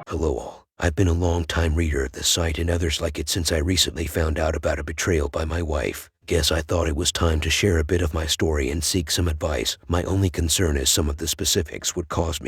Hello all. I've been a long-time reader of this site and others like it since I recently found out about a betrayal by my wife. Guess I thought it was time to share a bit of my story and seek some advice. My only concern is some of the specifics would cause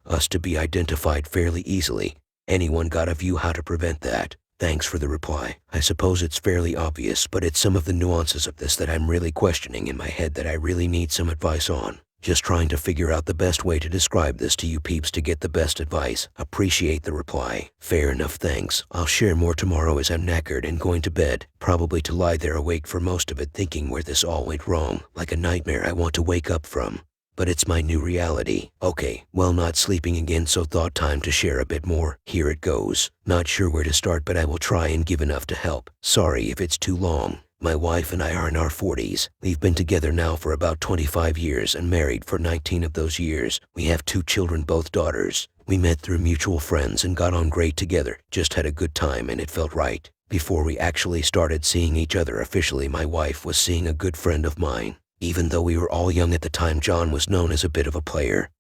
us to be identified fairly easily. Anyone got a view how to prevent that? Thanks for the reply. I suppose it's fairly obvious, but it's some of the nuances of this that I'm really questioning in my head that I really need some advice on. Just trying to figure out the best way to describe this to you peeps to get the best advice. Appreciate the reply. Fair enough, thanks. I'll share more tomorrow as I'm knackered and going to bed, probably to lie there awake for most of it thinking where this all went wrong, like a nightmare I want to wake up from. But it's my new reality. Okay, well, not sleeping again, so thought time to share a bit more. Here it goes. Not sure where to start, but I will try and give enough to help. Sorry if it's too long. My wife and I are in our 40s. We've been together now for about 25 years and married for 19 of those years. We have 2 children, both daughters. We met through mutual friends and got on great together. Just had a good time and it felt right. Before we actually started seeing each other officially, my wife was seeing a good friend of mine. Even though we were all young at the time, John was known as a bit of a player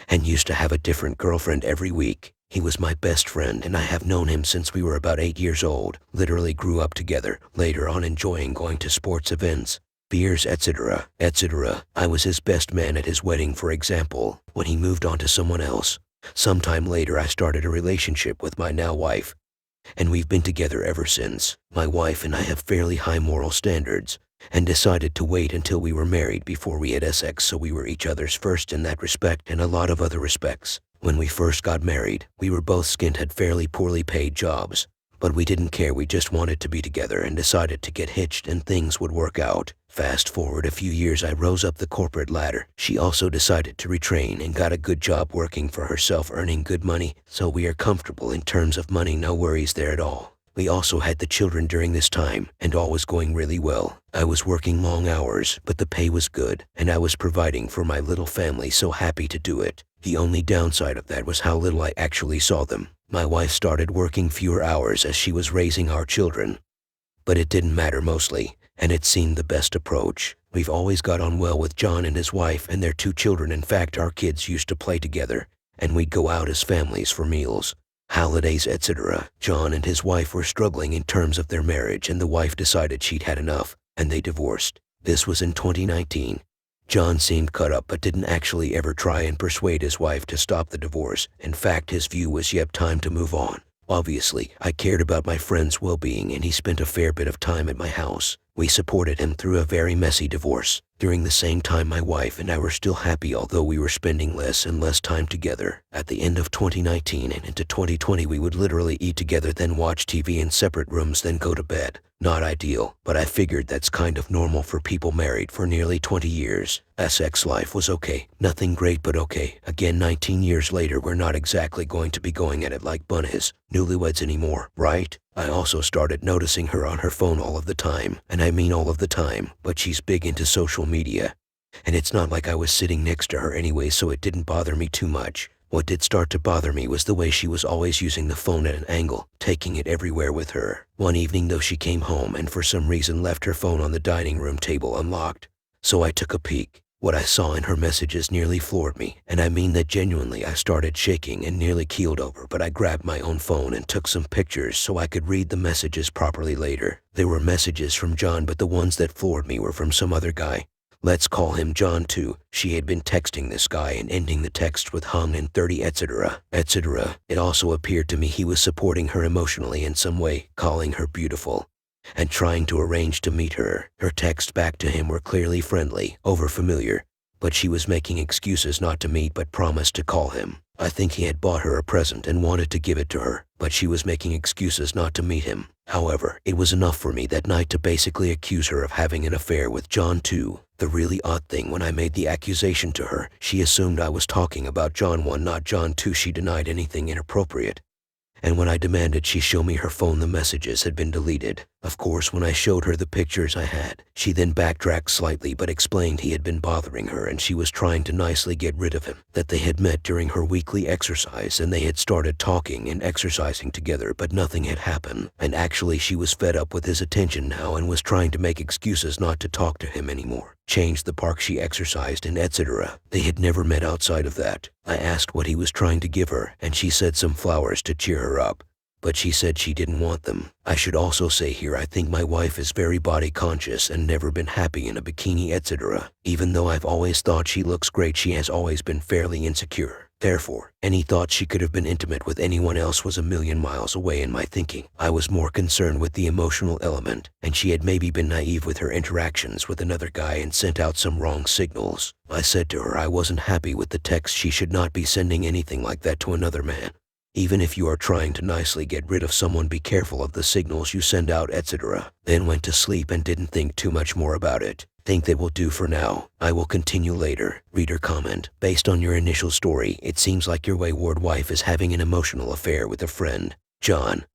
and used to have a different girlfriend every week. He was my best friend and I have known him since we were about 8 years old. Literally grew up together, later on enjoying going to sports events, beers, etc., etc. I was his best man at his wedding, for example, when he moved on to someone else. Sometime later I started a relationship with my now wife, and we've been together ever since. My wife and I have fairly high moral standards, and decided to wait until we were married before we had sex, so we were each other's first in that respect and a lot of other respects. When we first got married, we were both skint, had fairly poorly paid jobs, but we didn't care. We just wanted to be together and decided to get hitched and things would work out. Fast forward a few years, I rose up the corporate ladder. She also decided to retrain and got a good job working for herself, earning good money, so we are comfortable in terms of money, no worries there at all. We also had the children during this time, and all was going really well. I was working long hours, but the pay was good, and I was providing for my little family, so happy to do it. The only downside of that was how little I actually saw them. My wife started working fewer hours as she was raising our children. But it didn't matter mostly, and it seemed the best approach. We've always got on well with John and his wife and their 2 children. In fact, our kids used to play together, and we'd go out as families for meals, holidays, etc. John and his wife were struggling in terms of their marriage, and the wife decided she'd had enough, and they divorced. This was in 2019. John seemed cut up but didn't actually ever try and persuade his wife to stop the divorce. In fact, his view was yep, time to move on. Obviously, I cared about my friend's well-being and he spent a fair bit of time at my house. We supported him through a very messy divorce. During the same time, my wife and I were still happy, although we were spending less and less time together. At the end of 2019 and into 2020, we would literally eat together, then watch TV in separate rooms, then go to bed. Not ideal, but I figured that's kind of normal for people married for nearly 20 years. Our sex life was okay. Nothing great, but okay. Again, 19 years later, we're not exactly going to be going at it like bunnies, newlyweds anymore, right? I also started noticing her on her phone all of the time, and I mean all of the time, but she's big into social media. And it's not like I was sitting next to her anyway, so it didn't bother me too much. What did start to bother me was the way she was always using the phone at an angle, taking it everywhere with her. One evening though, she came home and for some reason left her phone on the dining room table unlocked. So I took a peek. What I saw in her messages nearly floored me, and I mean that genuinely. I started shaking and nearly keeled over, but I grabbed my own phone and took some pictures so I could read the messages properly later. There were messages from John, but the ones that floored me were from some other guy. Let's call him John too. She had been texting this guy and ending the text with hung in 30, etc., etc. It also appeared to me he was supporting her emotionally in some way, calling her beautiful, and trying to arrange to meet her. Her texts back to him were clearly friendly, over-familiar, but she was making excuses not to meet but promised to call him. I think he had bought her a present and wanted to give it to her, but she was making excuses not to meet him. However, it was enough for me that night to basically accuse her of having an affair with John too. The really odd thing, when I made the accusation to her, she assumed I was talking about John 1, not John 2. She denied anything inappropriate. And when I demanded she show me her phone, the messages had been deleted. Of course, when I showed her the pictures I had, she then backtracked slightly but explained he had been bothering her and she was trying to nicely get rid of him, that they had met during her weekly exercise and they had started talking and exercising together but nothing had happened, and actually she was fed up with his attention now and was trying to make excuses not to talk to him anymore. Changed the park she exercised in, etc. They had never met outside of that. I asked what he was trying to give her and she said some flowers to cheer her up, but she said she didn't want them. I should also say here I think my wife is very body conscious and never been happy in a bikini, etc. Even though I've always thought she looks great, she has always been fairly insecure. Therefore, any thought she could have been intimate with anyone else was a million miles away in my thinking. I was more concerned with the emotional element, and she had maybe been naive with her interactions with another guy and sent out some wrong signals. I said to her I wasn't happy with the text. She should not be sending anything like that to another man. Even if you are trying to nicely get rid of someone, be careful of the signals you send out, etc. Then went to sleep and didn't think too much more about it. Think that will do for now. I will continue later. Reader comment. Based on your initial story, it seems like your wayward wife is having an emotional affair with a friend, John,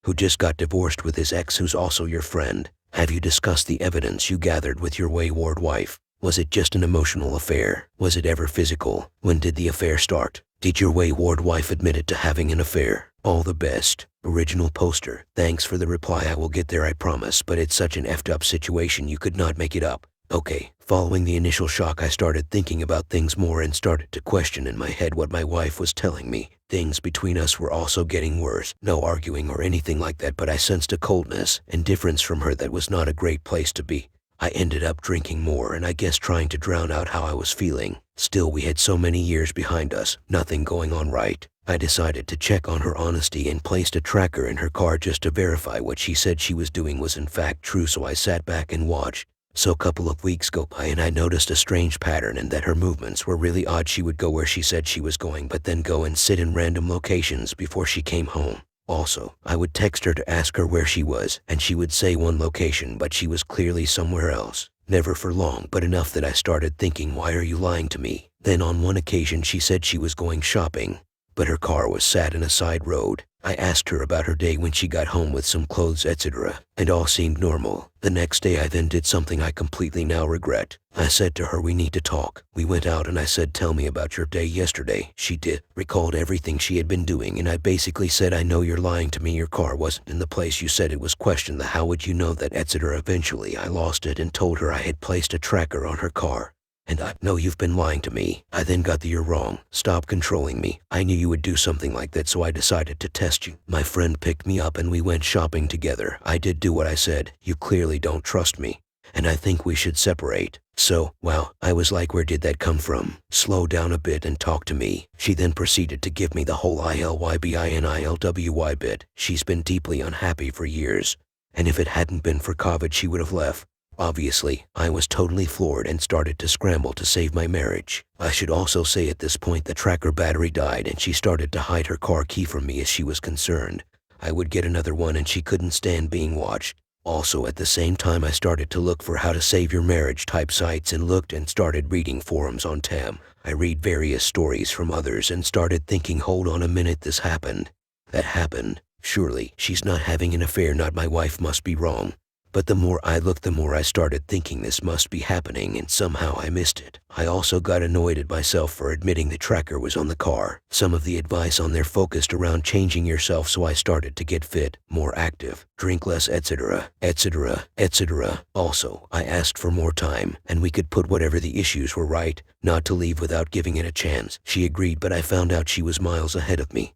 who just got divorced with his ex, who's also your friend. Have you discussed the evidence you gathered with your wayward wife? Was it just an emotional affair? Was it ever physical? When did the affair start? Did your wayward wife admit it to having an affair? All the best. Original poster. Thanks for the reply. I will get there, I promise, but it's such an effed up situation you could not make it up. Okay, following the initial shock I started thinking about things more and started to question in my head what my wife was telling me. Things between us were also getting worse. No arguing or anything like that, but I sensed a coldness and difference from her that was not a great place to be. I ended up drinking more and I guess trying to drown out how I was feeling. Still, we had so many years behind us, nothing going on right. I decided to check on her honesty and placed a tracker in her car just to verify what she said she was doing was in fact true, so I sat back and watched. So a couple of weeks go by and I noticed a strange pattern in that her movements were really odd. She would go where she said she was going but then go and sit in random locations before she came home. Also, I would text her to ask her where she was, and she would say one location, but she was clearly somewhere else. Never for long, but enough that I started thinking, why are you lying to me? Then on one occasion she said she was going shopping, but her car was sat in a side road. I asked her about her day when she got home with some clothes, etc., and all seemed normal. The next day I then did something I completely now regret. I said to her, we need to talk. We went out and I said, tell me about your day yesterday. She did, recalled everything she had been doing, and I basically said, I know you're lying to me, your car wasn't in the place you said it was. Questioned the how would you know that, etc. Eventually I lost it and told her I had placed a tracker on her car. And I know you've been lying to me. I then got the you're wrong. Stop controlling me. I knew you would do something like that, so I decided to test you. My friend picked me up and we went shopping together. I did do what I said. You clearly don't trust me, and I think we should separate. So, wow, I was like, where did that come from? Slow down a bit and talk to me. She then proceeded to give me the whole ILYBINILWY bit. She's been deeply unhappy for years, and if it hadn't been for COVID she would have left. Obviously, I was totally floored and started to scramble to save my marriage. I should also say at this point the tracker battery died and she started to hide her car key from me as she was concerned I would get another one and she couldn't stand being watched. Also at the same time I started to look for how to save your marriage type sites and looked and started reading forums on Tam. I read various stories from others and started thinking, hold on a minute, this happened. That happened. Surely, she's not having an affair, not my wife, must be wrong. But the more I looked, the more I started thinking this must be happening, and somehow I missed it. I also got annoyed at myself for admitting the tracker was on the car. Some of the advice on there focused around changing yourself, so I started to get fit, more active, drink less, etc., etc., etc. Also, I asked for more time, and we could put whatever the issues were right, not to leave without giving it a chance. She agreed, but I found out she was miles ahead of me.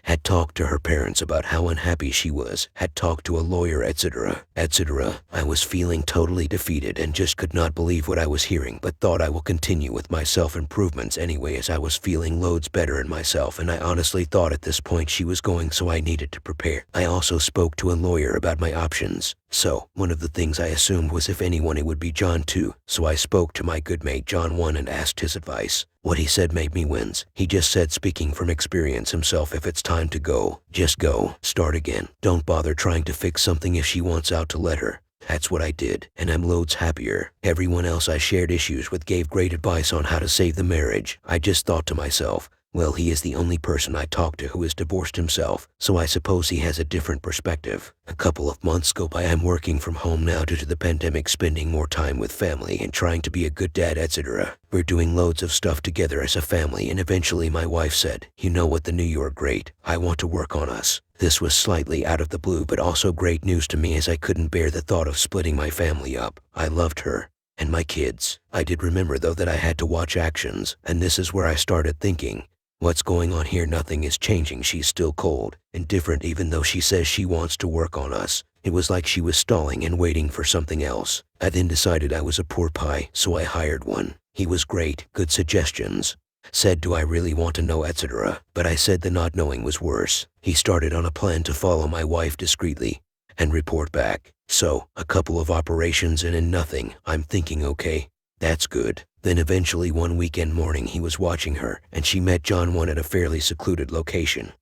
Had talked to her parents about how unhappy she was, had talked to a lawyer, etc., etc. I was feeling totally defeated and just could not believe what I was hearing, but thought I will continue with my self-improvements anyway, as I was feeling loads better in myself, and I honestly thought at this point she was going, so I needed to prepare. I also spoke to a lawyer about my options. So, one of the things I assumed was if anyone it would be John too, so I spoke to my good mate John 1 and asked his advice. What he said made me wince. He just said, speaking from experience himself, if it's time to go, just go, start again. Don't bother trying to fix something if she wants out, to let her. That's what I did, and I'm loads happier. Everyone else I shared issues with gave great advice on how to save the marriage. I just thought to myself, Well, he is the only person I talk to who is divorced himself, so I suppose he has a different perspective. A couple of months go by. I'm working from home now due to the pandemic, spending more time with family and trying to be a good dad, etc. We're doing loads of stuff together as a family, and eventually my wife said, "You know what, the New York great, I want to work on us." This was slightly out of the blue, but also great news to me as I couldn't bear the thought of splitting my family up. I loved her and my kids. I did remember though that I had to watch actions, and this is where I started thinking, what's going on here? Nothing is changing. She's still cold and different even though she says she wants to work on us. It was like she was stalling and waiting for something else. I then decided I was a poor pie, so I hired one. He was great, good suggestions. Said, "Do I really want to know, etc." But I said the not knowing was worse. He started on a plan to follow my wife discreetly and report back. So, a couple of operations and nothing. I'm thinking, okay, that's good. Then eventually one weekend morning he was watching her, and she met John 1 at a fairly secluded location.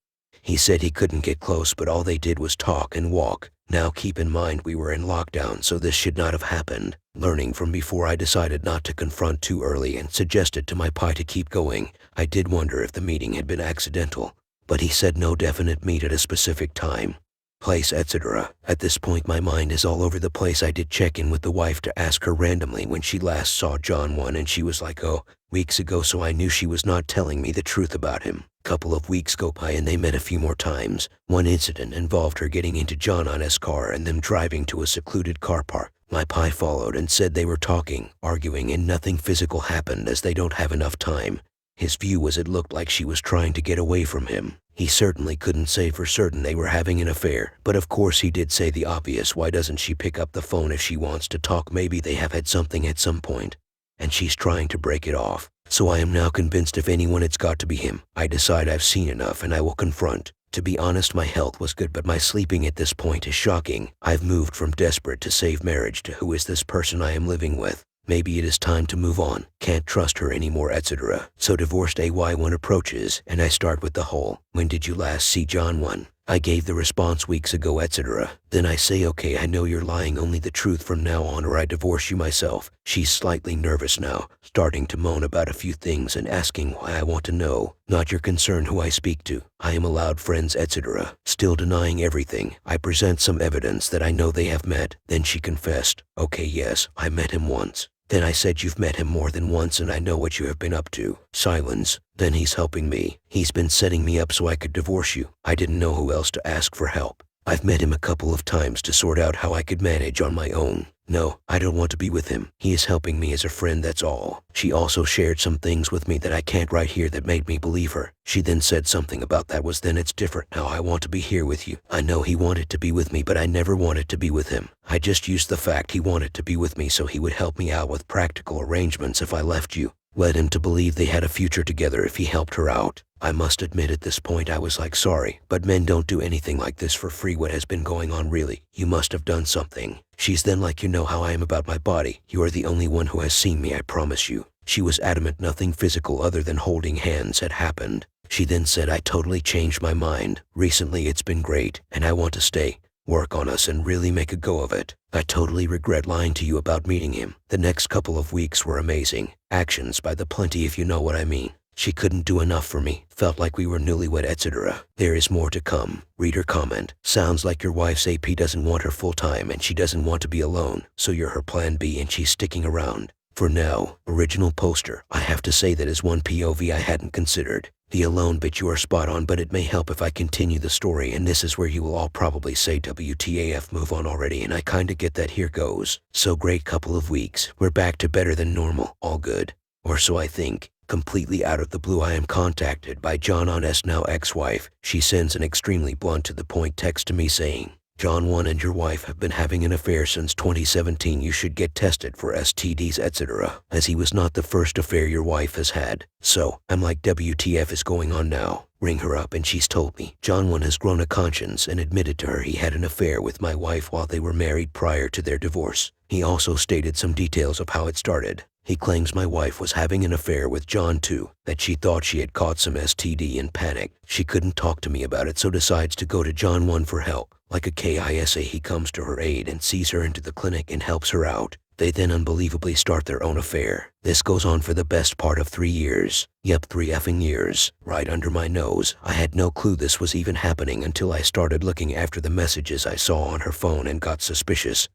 He said he couldn't get close, but all they did was talk and walk. Now keep in mind we were in lockdown, so this should not have happened. Learning from before, I decided not to confront too early and suggested to my pie to keep going. I did wonder if the meeting had been accidental, but he said no definite meet at a specific time, place, etc. At this point my mind is all over the place. I did check in with the wife to ask her randomly when she last saw John 1, and she was like, "Oh, weeks ago," so I knew she was not telling me the truth about him. Couple of weeks go by and they met a few more times. One incident involved her getting into John 1's car and them driving to a secluded car park. My pie followed and said they were talking, arguing, and nothing physical happened as they don't have enough time. His view was it looked like she was trying to get away from him. He certainly couldn't say for certain they were having an affair, but of course he did say the obvious, why doesn't she pick up the phone if she wants to talk? Maybe they have had something at some point, and she's trying to break it off. So I am now convinced if anyone, it's got to be him. I decide I've seen enough and I will confront. To be honest, my health was good, but my sleeping at this point is shocking. I've moved from desperate to save marriage to who is this person I am living with? Maybe it is time to move on. Can't trust her anymore, etc. So divorced AY1 approaches, and I start with the whole, "When did you last see John 1? I gave the response weeks ago, etc. Then I say, "Okay, I know you're lying, only the truth from now on or I divorce you myself." She's slightly nervous now, starting to moan about a few things and asking why. I want to know. Not your concern who I speak to. I am allowed friends, etc. Still denying everything. I present some evidence that I know they have met. Then she confessed, "Okay, yes, I met him once." Then I said, "You've met him more than once and I know what you have been up to." Silence. Then, "He's helping me. He's been setting me up so I could divorce you." I didn't know who else to ask for help. I've met him a couple of times to sort out how I could manage on my own. No, I don't want to be with him. He is helping me as a friend, that's all. She also shared some things with me that I can't write here that made me believe her. She then said something about that was then it's different. Now I want to be here with you. I know he wanted to be with me, but I never wanted to be with him. I just used the fact he wanted to be with me so he would help me out with practical arrangements if I left you. Led him to believe they had a future together if he helped her out. I must admit at this point I was like, sorry, but men don't do anything like this for free. What has been going on really? You must have done something. She's then like, you know how I am about my body. You are the only one who has seen me, I promise you. She was adamant nothing physical other than holding hands had happened. She then said, I totally changed my mind. Recently it's been great, and I want to stay. Work on us and really make a go of it. I totally regret lying to you about meeting him. The next couple of weeks were amazing. Actions by the plenty, if you know what I mean. She couldn't do enough for me. Felt like we were newlywed, etc. There is more to come. Reader comment. Sounds like your wife's AP doesn't want her full time and she doesn't want to be alone, so you're her plan B and she's sticking around. For now, original poster. I have to say that is one POV I hadn't considered. The alone bit, you are spot on, but it may help if I continue the story, and this is where you will all probably say WTAF, move on already, and I kinda get that. Here goes. So great couple of weeks. We're back to better than normal. All good. Or so I think. Completely out of the blue I am contacted by John 1's now ex-wife. She sends an extremely blunt to the point text to me saying, John 1 and your wife have been having an affair since 2017. You should get tested for STDs, etc. As he was not the first affair your wife has had. So, I'm like, WTF is going on now? Ring her up and she's told me. John 1 has grown a conscience and admitted to her he had an affair with my wife while they were married prior to their divorce. He also stated some details of how it started. He claims my wife was having an affair with John too, that she thought she had caught some STD and panicked. She couldn't talk to me about it, so decides to go to John 1 for help. Like a KISA, he comes to her aid and sees her into the clinic and helps her out. They then unbelievably start their own affair. This goes on for the best part of 3 years. Yep, 3 effing years. Right under my nose. I had no clue this was even happening until I started looking after the messages I saw on her phone and got suspicious.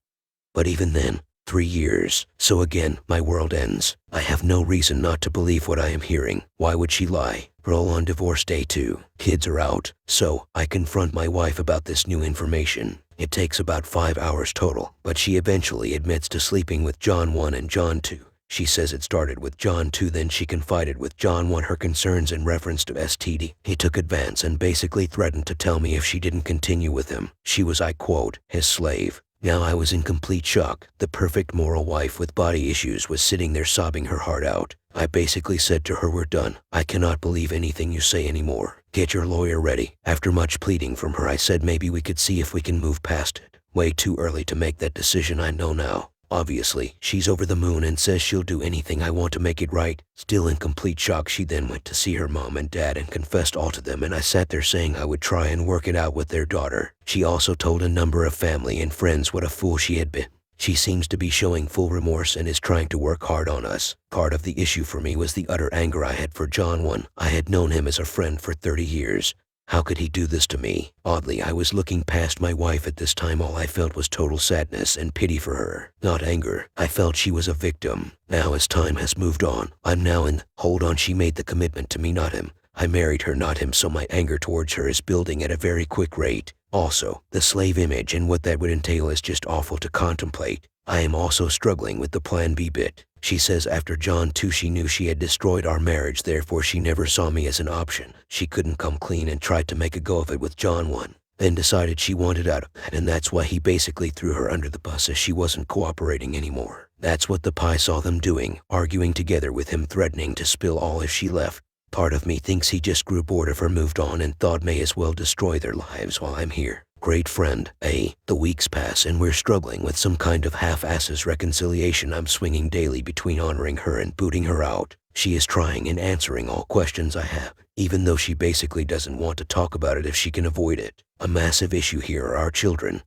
But even then, 3 years. So again, my world ends. I have no reason not to believe what I am hearing. Why would she lie? Roll on divorce day 2. Kids are out. So, I confront my wife about this new information. It takes about 5 hours total, but she eventually admits to sleeping with John 1 and John 2. She says it started with John 2, then she confided with John 1 her concerns in reference to STD. He took advance and basically threatened to tell me if she didn't continue with him, she was, I quote, his slave. Now I was in complete shock. The perfect moral wife with body issues was sitting there sobbing her heart out. I basically said to her, we're done. I cannot believe anything you say anymore. Get your lawyer ready. After much pleading from her, I said maybe we could see if we can move past it. Way too early to make that decision, I know now. Obviously, she's over the moon and says she'll do anything I want to make it right. Still in complete shock, she then went to see her mom and dad and confessed all to them, and I sat there saying I would try and work it out with their daughter. She also told a number of family and friends what a fool she had been. She seems to be showing full remorse and is trying to work hard on us. Part of the issue for me was the utter anger I had for John 1. I had known him as a friend for 30 years. How could he do this to me? Oddly, I was looking past my wife at this time. All I felt was total sadness and pity for her, not anger. I felt she was a victim. Now as time has moved on, I'm now in, hold on, she made the commitment to me, not him. I married her, not him, so my anger towards her is building at a very quick rate. Also, the slave image and what that would entail is just awful to contemplate. I am also struggling with the plan B bit. She says after John 2 she knew she had destroyed our marriage, therefore she never saw me as an option. She couldn't come clean and tried to make a go of it with John 1. Then decided she wanted out of that, and that's why he basically threw her under the bus as she wasn't cooperating anymore. That's what the pie saw them doing, arguing together with him, threatening to spill all if she left. Part of me thinks he just grew bored of her, moved on, and thought may as well destroy their lives while I'm here. Great friend, eh? The weeks pass and we're struggling with some kind of half-asses reconciliation. I'm swinging daily between honoring her and booting her out. She is trying and answering all questions I have, even though she basically doesn't want to talk about it if she can avoid it. A massive issue here are our children,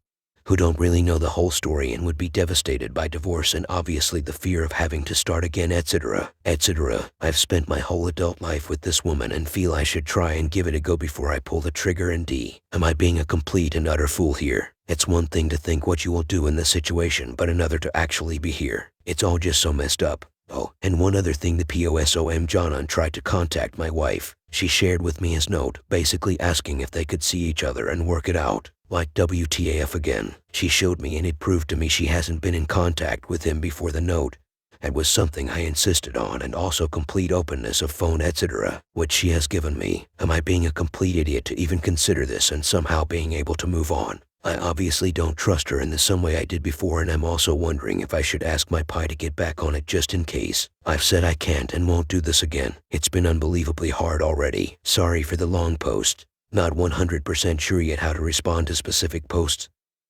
who don't really know the whole story and would be devastated by divorce and obviously the fear of having to start again, etc., etc. I've spent my whole adult life with this woman and feel I should try and give it a go before I pull the trigger. And am I being a complete and utter fool here? It's one thing to think what you will do in the situation, but another to actually be here. It's all just so messed up. Oh, and one other thing, the POSOM John tried to contact my wife. She shared with me his note, basically asking if they could see each other and work it out. Like WTAF again. She showed me and it proved to me she hasn't been in contact with him before the note. That was something I insisted on, and also complete openness of phone, etc., which she has given me. Am I being a complete idiot to even consider this and somehow being able to move on? I obviously don't trust her in the same way I did before, and I'm also wondering if I should ask my pie to get back on it just in case. I've said I can't and won't do this again. It's been unbelievably hard already. Sorry for the long post. Not 100% sure yet how to respond to specific posts.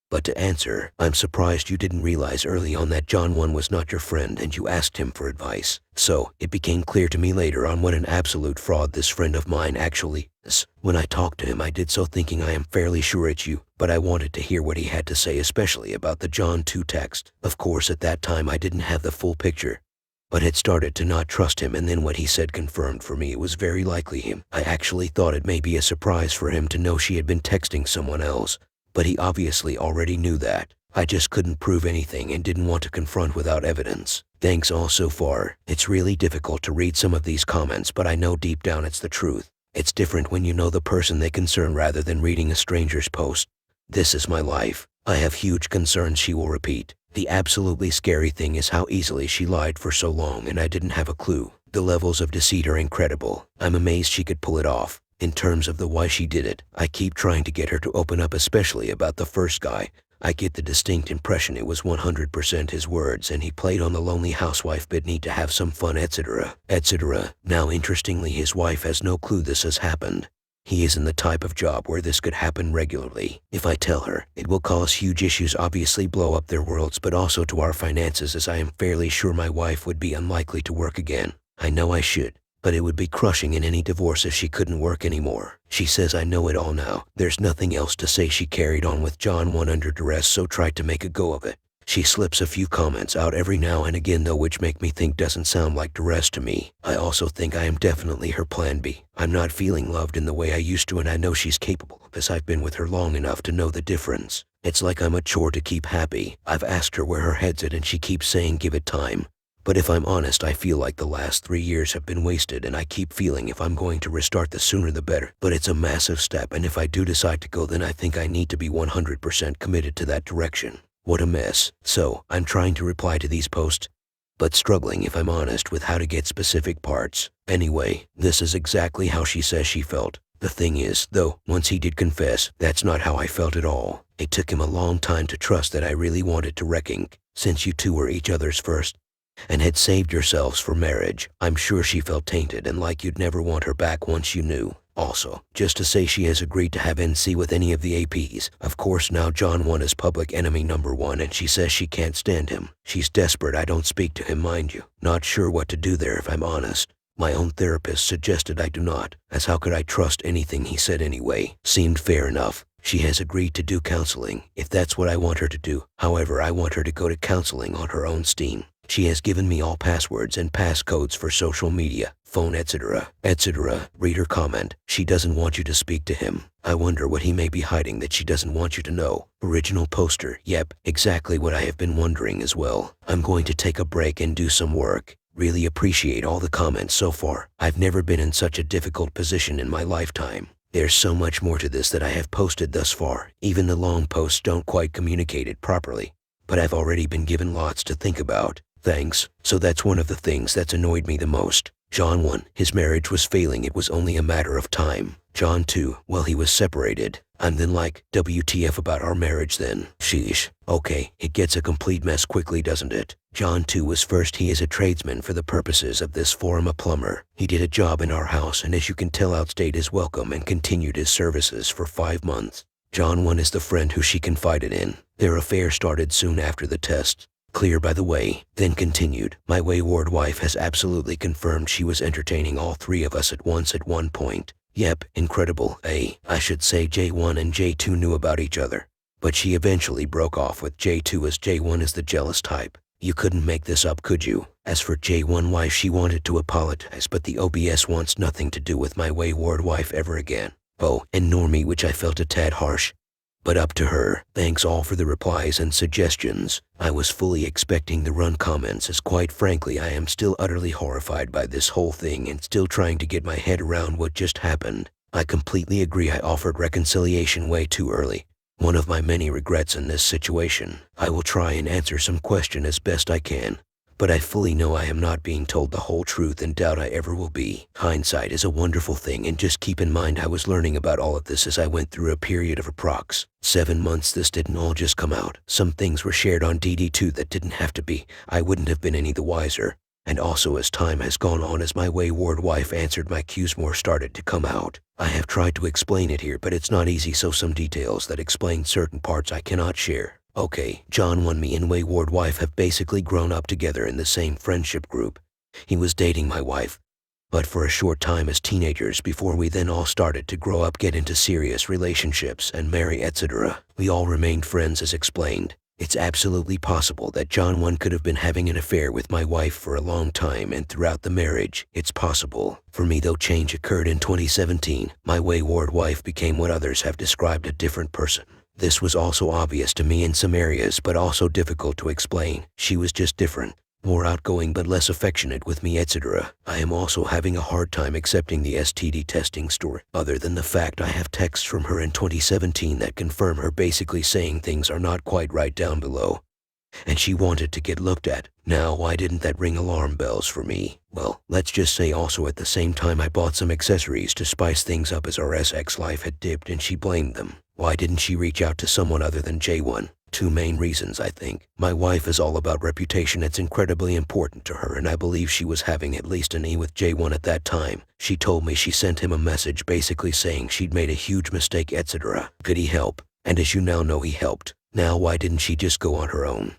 But to answer, I'm surprised you didn't realize early on that John 1 was not your friend and you asked him for advice. So, it became clear to me later on what an absolute fraud this friend of mine actually is. When I talked to him, I did so thinking I am fairly sure it's you, but I wanted to hear what he had to say, especially about the John 2 text. Of course, at that time I didn't have the full picture, but had started to not trust him, and then what he said confirmed for me it was very likely him. I actually thought it may be a surprise for him to know she had been texting someone else, but he obviously already knew that. I just couldn't prove anything and didn't want to confront without evidence. Thanks all so far. It's really difficult to read some of these comments, but I know deep down it's the truth. It's different when you know the person they concern rather than reading a stranger's post. This is my life. I have huge concerns, she will repeat. The absolutely scary thing is how easily she lied for so long, and I didn't have a clue. The levels of deceit are incredible. I'm amazed she could pull it off. In terms of the why she did it, I keep trying to get her to open up, especially about the first guy. I get the distinct impression it was 100% his words, and he played on the lonely housewife bit, need to have some fun, etc., etc. Now interestingly, his wife has no clue this has happened. He is in the type of job where this could happen regularly. If I tell her, it will cause huge issues, obviously blow up their worlds, but also to our finances, as I am fairly sure my wife would be unlikely to work again. I know I should, but it would be crushing in any divorce if she couldn't work anymore. She says I know it all now. There's nothing else to say. She carried on with John 1 under duress, so tried to make a go of it. She slips a few comments out every now and again though, which make me think doesn't sound like duress to me. I also think I am definitely her plan B. I'm not feeling loved in the way I used to, and I know she's capable of this. I've been with her long enough to know the difference. It's like I'm a chore to keep happy. I've asked her where her head's at and she keeps saying give it time. But if I'm honest, I feel like the last 3 years have been wasted, and I keep feeling if I'm going to restart, the sooner the better. But it's a massive step, and if I do decide to go, then I think I need to be 100% committed to that direction. What a mess. So, I'm trying to reply to these posts, but struggling, if I'm honest, with how to get specific parts. Anyway, this is exactly how she says she felt. The thing is, though, once he did confess, that's not how I felt at all. It took him a long time to trust that I really wanted to wrecking. Since you two were each other's first and had saved yourselves for marriage, I'm sure she felt tainted and like you'd never want her back once you knew. Also, just to say, she has agreed to have NC with any of the APs. Of course, now John 1 is public enemy number 1, and she says she can't stand him. She's desperate. I don't speak to him, mind you. Not sure what to do there, if I'm honest. My own therapist suggested I do not, as how could I trust anything he said anyway? Seemed fair enough. She has agreed to do counseling, if that's what I want her to do. However, I want her to go to counseling on her own steam. She has given me all passwords and passcodes for social media, phone, etc., etc. Reader comment. She doesn't want you to speak to him. I wonder what he may be hiding that she doesn't want you to know. Original poster. Yep, exactly what I have been wondering as well. I'm going to take a break and do some work. Really appreciate all the comments so far. I've never been in such a difficult position in my lifetime. There's so much more to this that I have posted thus far. Even the long posts don't quite communicate it properly. But I've already been given lots to think about. Thanks. So that's one of the things that's annoyed me the most. John 1, his marriage was failing. It was only a matter of time. John 2, well, he was separated. I'm then like, WTF about our marriage then? Sheesh. Okay, it gets a complete mess quickly, doesn't it? John 2 was first. He is a tradesman for the purposes of this forum, a plumber. He did a job in our house, and as you can tell, outstayed his welcome and continued his services for 5 months. John 1 is the friend who she confided in. Their affair started soon after the test. Clear, by the way, then continued. My wayward wife has absolutely confirmed she was entertaining all 3 of us at once at one point. Yep, incredible. I should say J1 and J2 knew about each other. But she eventually broke off with J2 as J1 is the jealous type. You couldn't make this up, could you? As for J1 wife, she wanted to apologize, but the OBS wants nothing to do with my wayward wife ever again. Oh, and Normie, which I felt a tad harsh. But up to her. Thanks all for the replies and suggestions. I was fully expecting the run comments, as quite frankly I am still utterly horrified by this whole thing and still trying to get my head around what just happened. I completely agree I offered reconciliation way too early. One of my many regrets in this situation. I will try and answer some question as best I can. But I fully know I am not being told the whole truth and doubt I ever will be. Hindsight is a wonderful thing, and just keep in mind I was learning about all of this as I went through a period of approx. 7 months. This didn't all just come out. Some things were shared on DD2 that didn't have to be. I wouldn't have been any the wiser. And also, as time has gone on, as my wayward wife answered my cues, more started to come out. I have tried to explain it here, but it's not easy, so some details that explain certain parts I cannot share. Okay, John 1, me and wayward wife have basically grown up together in the same friendship group. He was dating my wife, but for a short time as teenagers before we then all started to grow up, get into serious relationships and marry, etc. We all remained friends as explained. It's absolutely possible that John 1 could have been having an affair with my wife for a long time and throughout the marriage. It's possible. For me though, change occurred in 2017. My wayward wife became what others have described a different person. This was also obvious to me in some areas, but also difficult to explain. She was just different, more outgoing but less affectionate with me, etc. I am also having a hard time accepting the STD testing story, other than the fact I have texts from her in 2017 that confirm her basically saying things are not quite right down below, and she wanted to get looked at. Now, why didn't that ring alarm bells for me? Well, let's just say also at the same time I bought some accessories to spice things up as our SX life had dipped and she blamed them. Why didn't she reach out to someone other than J1? 2 main reasons, I think. My wife is all about reputation. It's incredibly important to her, and I believe she was having at least an E with J1 at that time. She told me she sent him a message basically saying she'd made a huge mistake, etc. Could he help? And as you now know, he helped. Now why didn't she just go on her own?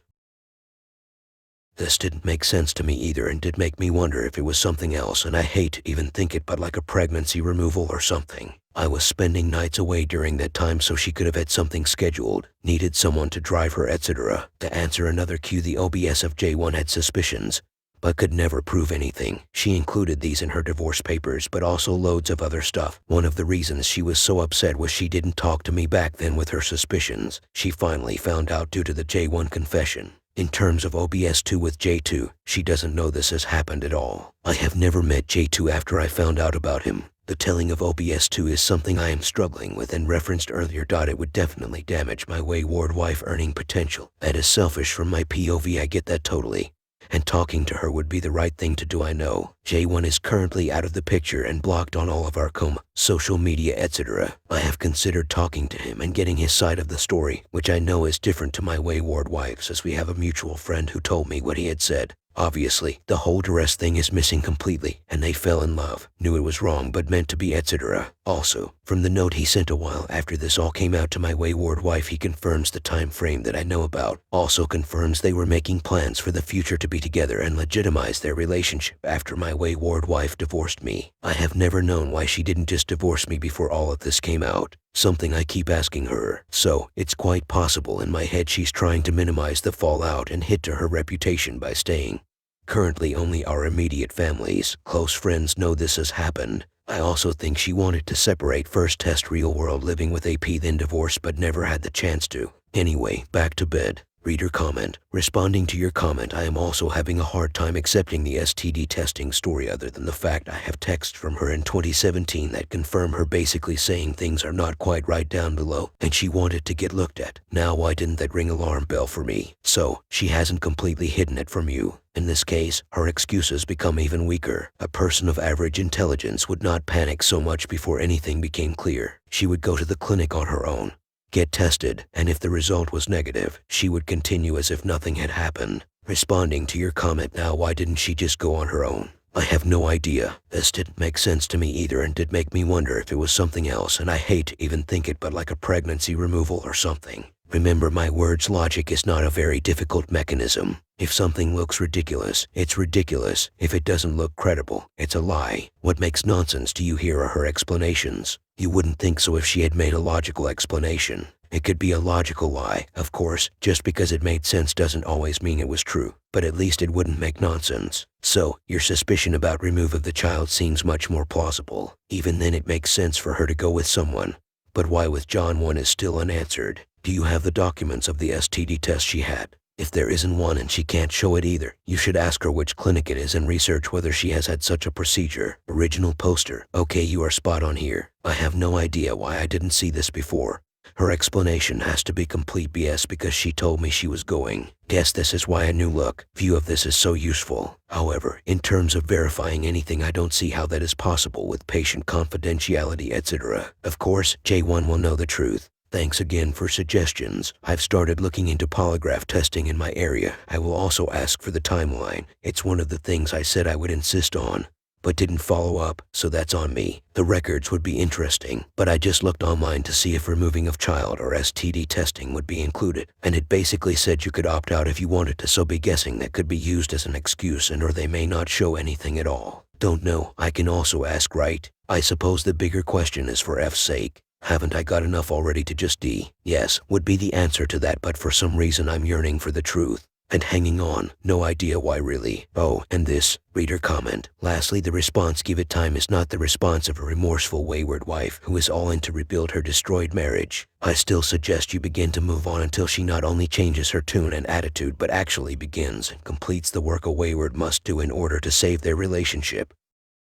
This didn't make sense to me either, and did make me wonder if it was something else, and I hate to even think it, but like a pregnancy removal or something. I was spending nights away during that time, so she could have had something scheduled, needed someone to drive her, etc. To answer another cue, the OBS of J1 had suspicions, but could never prove anything. She included these in her divorce papers, but also loads of other stuff. One of the reasons she was so upset was she didn't talk to me back then with her suspicions. She finally found out due to the J1 confession. In terms of OBS2 with J2, she doesn't know this has happened at all. I have never met J2 after I found out about him. The telling of OBS2 is something I am struggling with and referenced earlier. It would definitely damage my wayward wife earning potential. That is selfish from my POV, I get that totally. And talking to her would be the right thing to do, I know. J1 is currently out of the picture and blocked on all of our social media, etc. I have considered talking to him and getting his side of the story, which I know is different to my wayward wife's, as we have a mutual friend who told me what he had said. Obviously, the whole dress thing is missing completely, and they fell in love, knew it was wrong but meant to be, etc. Also, from the note he sent a while after this all came out to my wayward wife, he confirms the time frame that I know about. Also confirms they were making plans for the future to be together and legitimize their relationship after my wayward wife divorced me. I have never known why she didn't just divorce me before all of this came out. Something I keep asking her. So, it's quite possible in my head she's trying to minimize the fallout and hit to her reputation by staying. Currently only our immediate families, close friends know this has happened. I also think she wanted to separate, first test real world living with AP, then divorce, but never had the chance to. Anyway, back to bed. Reader comment. Responding to your comment, I am also having a hard time accepting the STD testing story, other than the fact I have texts from her in 2017 that confirm her basically saying things are not quite right down below and she wanted to get looked at. Now why didn't that ring alarm bell for me? So, she hasn't completely hidden it from you. In this case, her excuses become even weaker. A person of average intelligence would not panic so much before anything became clear. She would go to the clinic on her own, get tested, and if the result was negative, she would continue as if nothing had happened. Responding to your comment now, why didn't she just go on her own? I have no idea. This didn't make sense to me either and did make me wonder if it was something else, and I hate to even think it, but like a pregnancy removal or something. Remember my words, logic is not a very difficult mechanism. If something looks ridiculous, it's ridiculous. If it doesn't look credible, it's a lie. What makes nonsense to you here are her explanations. You wouldn't think so if she had made a logical explanation. It could be a logical lie, of course. Just because it made sense doesn't always mean it was true, but at least it wouldn't make nonsense. So, your suspicion about remove of the child seems much more plausible. Even then it makes sense for her to go with someone. But why with John 1 is still unanswered. Do you have the documents of the STD test she had? If there isn't one and she can't show it either, you should ask her which clinic it is and research whether she has had such a procedure. Original poster. Okay, you are spot on here. I have no idea why I didn't see this before. Her explanation has to be complete BS because she told me she was going. Guess this is why a new look view of this is so useful. However, in terms of verifying anything, I don't see how that is possible with patient confidentiality, etc. Of course, J1 will know the truth. Thanks again for suggestions. I've started looking into polygraph testing in my area. I will also ask for the timeline. It's one of the things I said I would insist on, but didn't follow up, so that's on me. The records would be interesting, but I just looked online to see if removing of child or STD testing would be included, and it basically said you could opt out if you wanted to, so be guessing that could be used as an excuse and or they may not show anything at all. Don't know. I can also ask, right? I suppose the bigger question is, for F's sake, haven't I got enough already to just D? Yes, would be the answer to that, but for some reason I'm yearning for the truth. And hanging on, no idea why really. Oh, and this, reader comment. Lastly, the response, give it time, is not the response of a remorseful wayward wife who is all in to rebuild her destroyed marriage. I still suggest you begin to move on until she not only changes her tune and attitude but actually begins and completes the work a wayward must do in order to save their relationship.